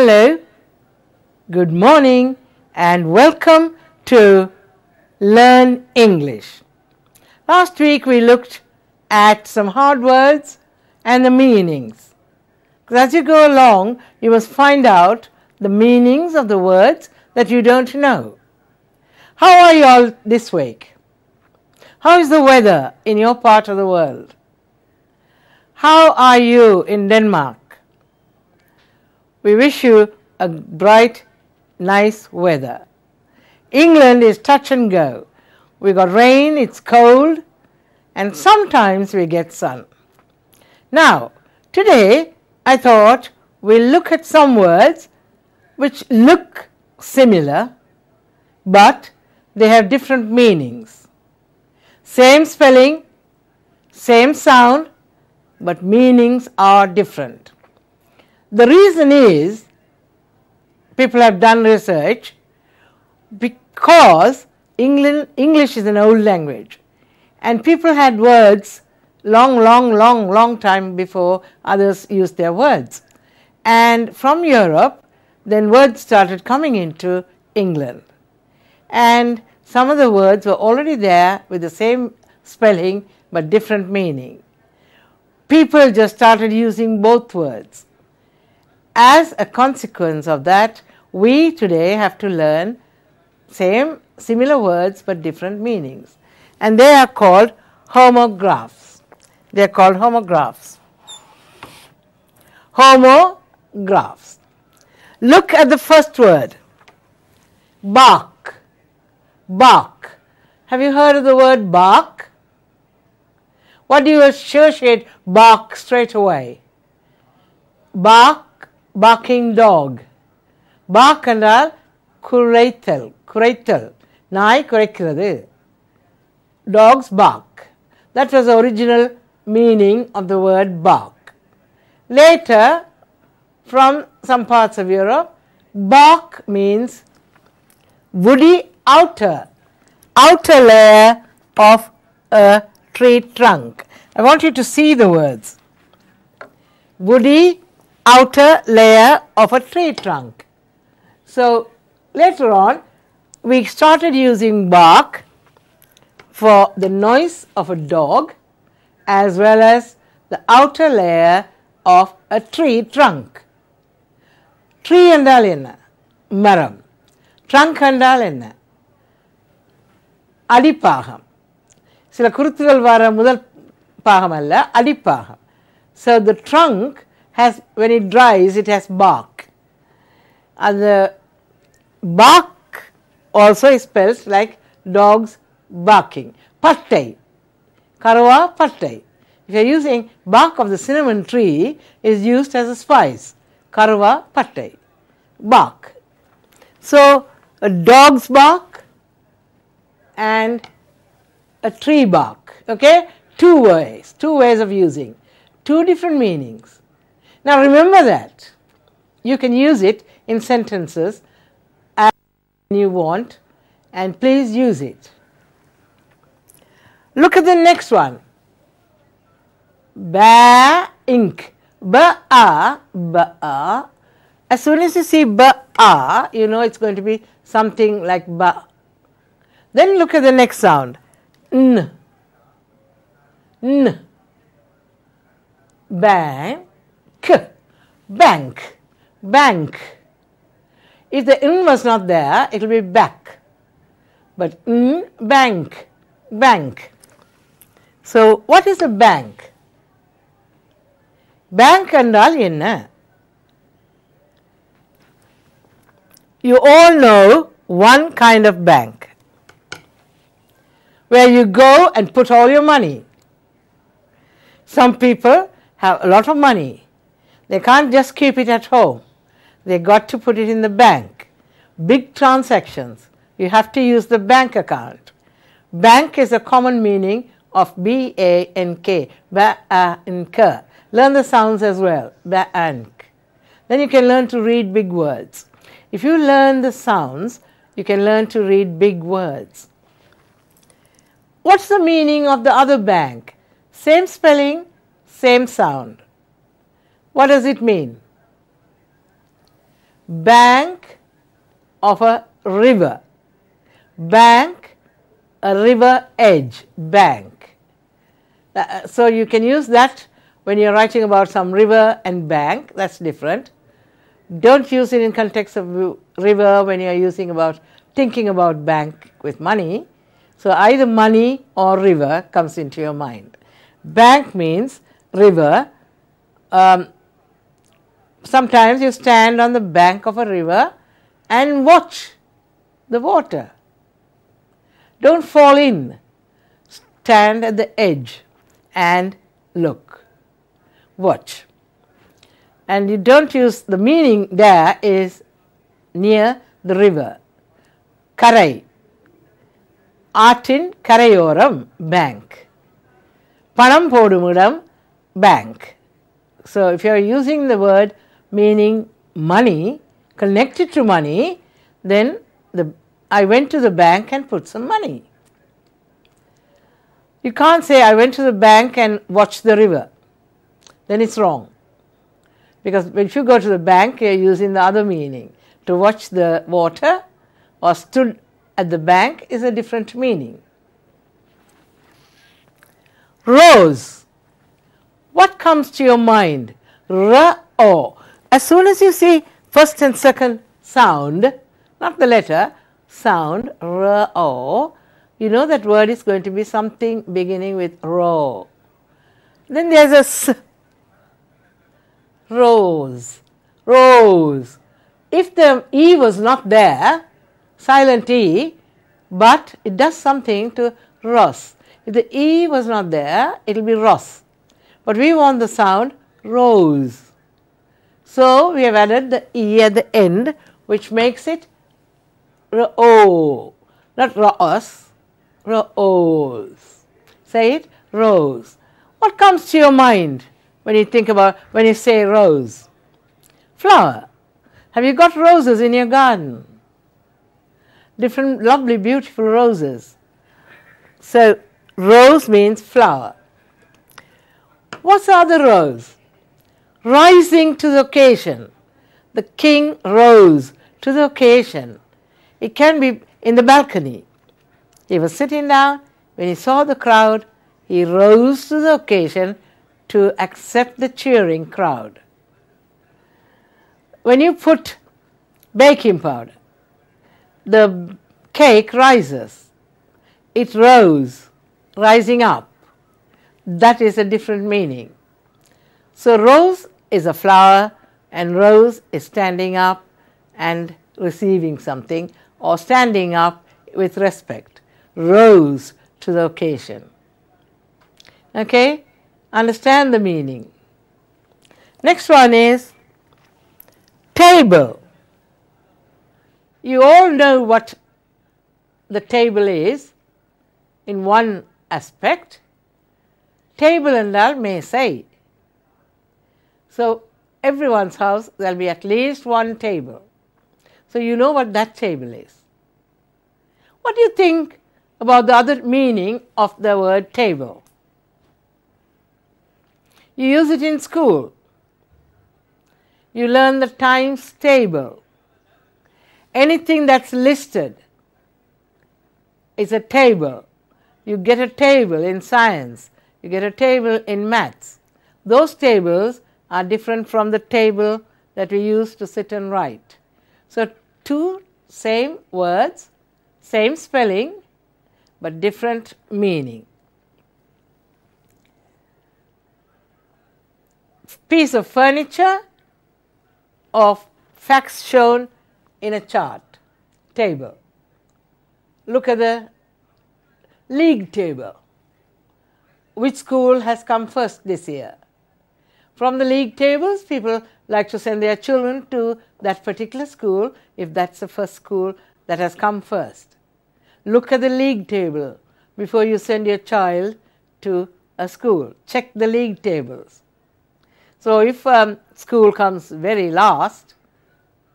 Hello, good morning and welcome to Learn English. Last week we looked at some hard words and the meanings. As you go along, you must find out the meanings of the words that you don't know. How are you all this week? How is the weather in your part of the world? How are you in Denmark? We wish you a bright, nice weather. England is touch and go. We got rain, it's cold, and sometimes we get sun. Now, today I thought we'll look at some words which look similar, but they have different meanings. Same spelling, same sound, but meanings are different. The reason is, people have done research, because English is an old language and people had words long time before others used their words. And from Europe, then words started coming into England. And some of the words were already there with the same spelling but different meaning. People just started using both words. As a consequence of that, we today have to learn similar words but different meanings. And they are called homographs. They are called homographs. Homographs. Look at the first word. Bark. Bark. Have you heard of the word bark? What do you associate bark straight away? Bark. Barking dog. Bark என்றால் குரைத்தல், குரைத்தல். நாய் குரைக்கிறது. Dogs bark. That was the original meaning of the word bark. Later, from some parts of Europe, bark means woody outer layer of a tree trunk. I want you to see the words. Woody outer layer of a tree trunk. So later on, we started using bark for the noise of a dog as well as the outer layer of a tree trunk. Tree என்றால் என்ன? மரம். Trunk என்றால் என்ன? அடிப்பாகம். சில குருத்துகள் வர முதல் பாகம் அல்ல, அடிப்பாகம். So the trunk has, when it dries, it has bark. And the bark also is spelled like dogs barking. Pattai. Karwa pattai. If you are using bark of the cinnamon tree, is used as a spice. Karwa pattai. Bark. So, a dog's bark and a tree bark. Okay? Two ways of using. Two different meanings. Now remember that. You can use it in sentences as you want, and please use it. Look at the next one. Ba-ink. Ba-a, ba-a. As soon as you see ba-a, you know it's going to be something like ba. Then look at the next sound. N. N. Bang. Bank. Bank. If the n was not there, it will be back. But bank. Bank. So, what is a bank? Bank என்றால் என்ன? You all know one kind of bank where you go and put all your money. Some people have a lot of money. They can't just keep it at home. They got to put it in the bank. Big transactions, you have to use the bank account. Bank is a common meaning of B-A-N-K, ba-a-n-k. Learn the sounds as well, ba-ank. Then you can learn to read big words. If you learn the sounds, you can learn to read big words. What's the meaning of the other bank? Same spelling, same sound. What does it mean? bank of a river. Bank, a river edge, bank. So you can use that when you're writing about some river and bank, that's different. Don't use it in context of river when you're thinking about bank with money. So either money or river comes into your mind. Bank means river. Sometimes you stand on the bank of a river and watch the water. Don't fall in. Stand at the edge and look. Watch. And you don't use, the meaning there is near the river. Karai. Aatin karayoram, bank. Panam podumudam, bank. So if you are using the word meaning money, connected to money, then I went to the bank and put some money. You can't say I went to the bank and watched the river. Then it's wrong. Because if you go to the bank, you're using the other meaning. To watch the water or stood at the bank is a different meaning. Rose. What comes to your mind? R-O. As soon as you see first and second sound, not the letter, sound, R-O, you know that word is going to be something beginning with ro. Then there's a s. Rose. Rose. If the E was not there, silent E, but it does something to Ros. If the E was not there, it will be Ros. But we want the sound rose. So we have added the E at the end, which makes it R-O. Not Ros, rose. Say it, rose. What comes to your mind when you say rose? Flower. Have you got roses in your garden? Different lovely, beautiful roses. So rose means flower. What's the other rose? Rising to the occasion. The king rose to the occasion. It can be in the balcony. He was sitting down. When he saw the crowd, he rose to the occasion to accept the cheering crowd. When you put baking powder, the cake rises. It rose, rising up. That is a different meaning. So rose is a flower and rose is standing up and receiving something or standing up with respect. Rose to the occasion. Okay? Understand the meaning. Next one is table. You all know what the table is in one aspect. Table endal mesai. So everyone's house there will be at least one table. So you know what that table is. What do you think about the other meaning of the word table? You use it in school. You learn the times table. Anything that's listed is a table. You get a table in science. You get a table in maths. Those tables are different from the table that we use to sit and write. So two same words, same spelling, but different meaning. Piece of furniture of facts shown in a chart, table. Look at the league table. Which school has come first this year? From the league tables, people like to send their children to that particular school if that's the first school that has come first. Look at the league table before you send your child to a school. Check the league tables. So if school comes very last,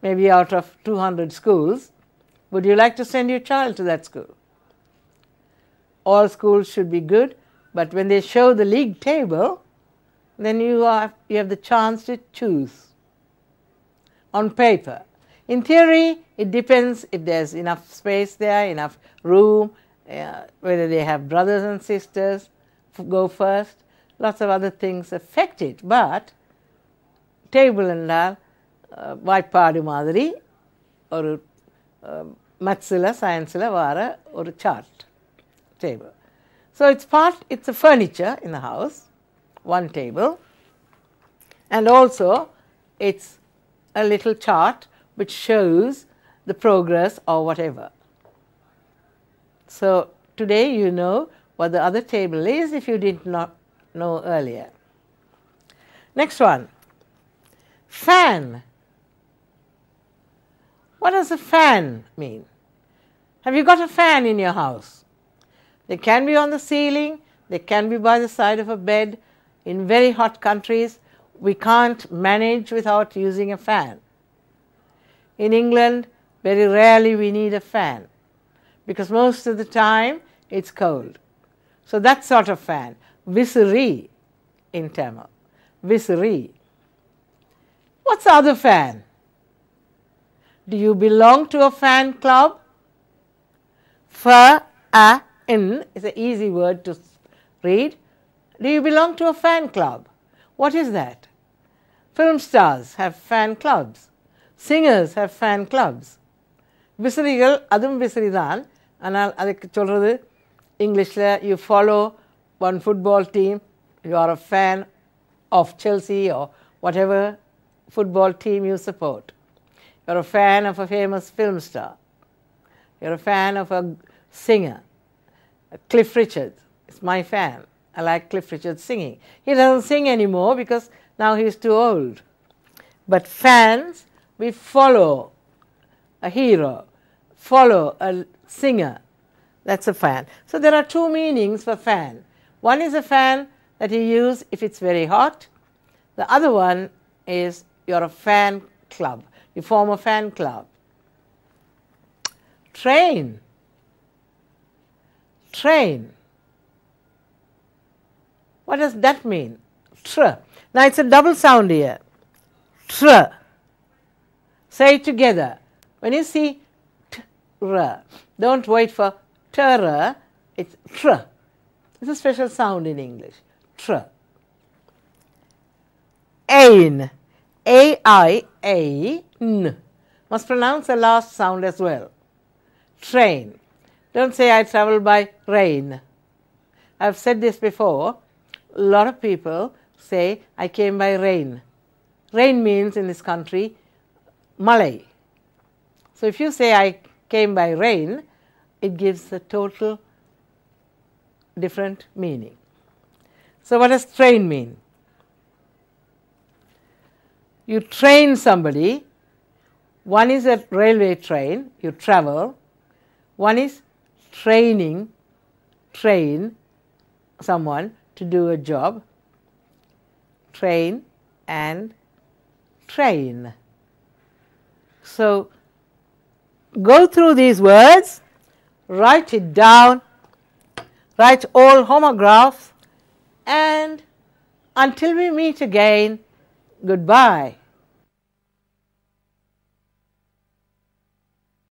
maybe out of 200 schools, would you like to send your child to that school? All schools should be good, but when they show the league table, then you have the chance to choose on paper. In theory, it depends if there's enough space there, enough room, whether they have brothers and sisters go first. Lots of other things affect it, but table என்றால் வாய்ப்பாடு மாதிரி ஒரு mathsல scienceல வர ஒரு chart table. So it's a furniture in the house, one table, and also it's a little chart which shows the progress or whatever. So today you know what the other table is if you did not know earlier. Next one, fan. What does a fan mean? Have you got a fan in your house? They can be on the ceiling, they can be by the side of a bed. In very hot countries, we can't manage without using a fan. In England, very rarely we need a fan because most of the time it's cold. So that sort of fan, visiri in Tamil, visiri. What's the other fan? Do you belong to a fan club? F-A-N is an easy word to read. Do you belong to a fan club? What is that? Film stars have fan clubs. Singers have fan clubs. விசிறிகள் அதுவும் விசிறி தான். ஆனால் அதுக்கு சொல்கிறது இங்கிலீஷில் you follow one football team, you are a fan of Chelsea or whatever football team you support. You're a fan of a famous film star. You're a fan of a singer. Cliff Richard is my fan. I like Cliff Richard's singing. He doesn't sing anymore because now he's too old. But fans, we follow a hero, follow a singer. That's a fan. So there are two meanings for fan. One is a fan that you use if it's very hot. The other one is you're a fan club. You form a fan club. Train. Train. What does that mean? Tr. Now it's a double sound here. Tr. Say it together. When you see tr, don't wait for tr, it's tr. It's a special sound in English. Tr. Ain. A-I-A-N. Must pronounce the last sound as well. Train. Don't say I travel by rain. I've said this before. A lot of people say I came by rain. Rain means in this country Malay. So if you say I came by rain, it gives a total different meaning. So what does train mean? You train somebody. One is a railway train, you travel. One is training, train someone to do a job. Train and train. So go through these words, write it down, write all homographs, and until we meet again, goodbye.